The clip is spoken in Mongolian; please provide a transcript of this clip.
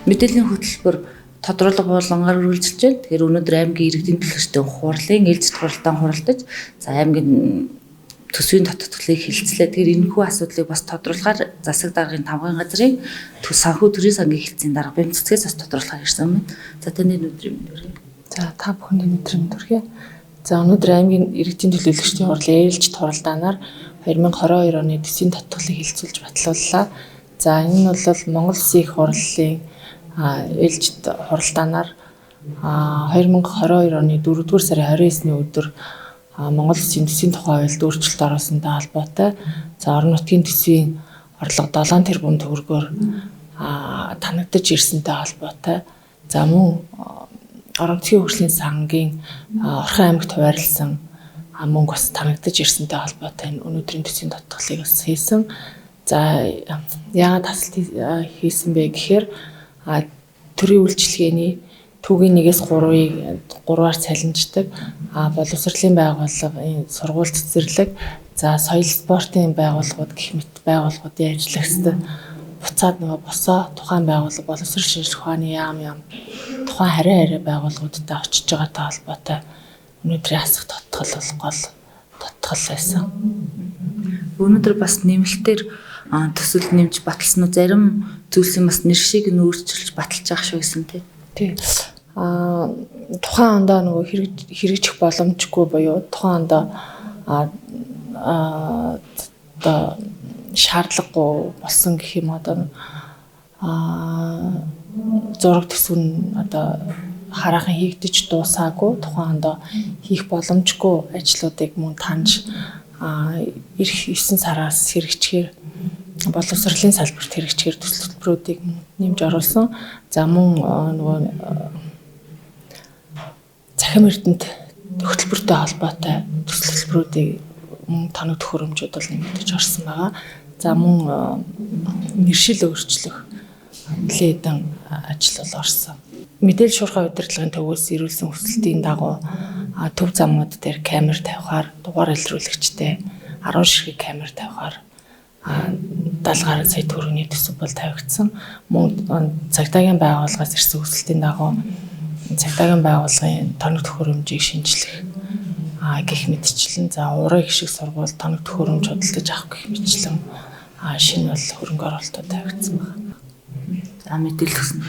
Мэдээллийн хөтөлбөр тодруулга болонгаар үргэлжилж байна. Тэгэхээр өнөөдөр аймгийн иргэдийн төлөөлөлтийн хурлын ээлжид хуралдаан хуралдаж за аймгийн төсвийн дотоод төлөвийг хилцлээ. Тэгэхээр энэхүү асуудлыг бас тодруулахаар засаг даргын тамгын газрын санхүү төрийн сангийн хэлтсийн дарга бэмцэцгээс бас тодруулахаар ирсэн байна. За таны өдрийн мэнд хүргэе. За та бүхэнд өдрийн мэнд хүргэе. За өнөөдөр аймгийн иргэдийн төлөөлөгчдийн хурлын ээлжид хуралдаанаар 2022 оны төсвийн татгалыг хилцүүлж батлууллаа. За энэ нь бол Монгол Улсын их хурлын ээлжид хуралдаанаар 2022 оны 4-р сарын 29-ны өдөр Монгол Улсын төсвийн тухай хуульд өөрчлөлт оруулсантай холбоотой за орон нутгийн төсвийн орлого 7 тэрбум төгрөгөөр танагдаж ирсэнтэй холбоотой за мөн орон нутгийн хөгжлийн сангийн Орхон аймагт хуваарлсан мөнгө бас танагдаж ирсэнтэй холбоотой энэ өнөөдрийн төсвийн татгалыг бас хийсэн. За яагаад тасалт хийсэн бэ гэхээр төрийн үйлчилгээний түүгийн 1-ээс 3-аар цалинждаг боловсролын байгууллага, сургууль цэцэрлэг, за соёл спортын байгууллагууд гэх мэт байгууллагуудын ажиллагчид буцаад нөгөө босоо тухайн байгууллага боловсрол шинжилгээ ухааны яам тухайн харин байгууллагуудтай очиж байгаатай холбоотой өнөөдрийн асах тодтгол бол гол тодтгол байсан. Өнөөдөр бас нэмэлтээр төсөл нэмж баталсан уу зарим зүйлсийн бас нэр шиг нь өөрчилж баталж байгаа шүү гэсэн тий. Тухайн ондоо нөгөө хэрэгжих боломжгүй буюу тухайн ондоо одоо шаардлагагүй болсон гэх юм одоо зураг төсөв нь одоо хараахан хийгдэж дуусаагүй тухайн ондоо хийх боломжгүй ажлуудыг мөн таньж эх 9 сараас хэрэгжихээр боловсролын салбарт хэрэгжихээр төсөл хөтөлбөрүүдийг нэмж оруулсан. За мөн нөгөө цахим эрдэнэт хөтөлбөртэй холбоотой төсөл хөтөлбөрүүдийг мөн тоног төхөөрөмжүүд бол нэмэгдэж орсон байгаа. За мөн нэршил өөрчлөх нэлээдэн ажил бол орсон. Мэдээлэл шуурхай удирдлагын төвөөс ирүүлсэн хүсэлтийн дагуу төв замууд дээр камер тавихаар дугаар илрүүлэгчтэй 10 ширхэг камер тавихаар 70 сая төгрөгийн төсөв бол тавигдсан. Мөн цагдаагийн байгууллагаас ирсэн хүсэлтийн дагуу цагдаагийн байгууллагын тоног төхөөрөмжийг шинжлэх гэх мэтчлэн за уран их шиг сургууль тоног төхөөрөмж худалдаж авах гэх мэтчлэн шинэ бол хөрөнгө оруулалтууд тавигдсан байна. За мэдээлэл өгсөн.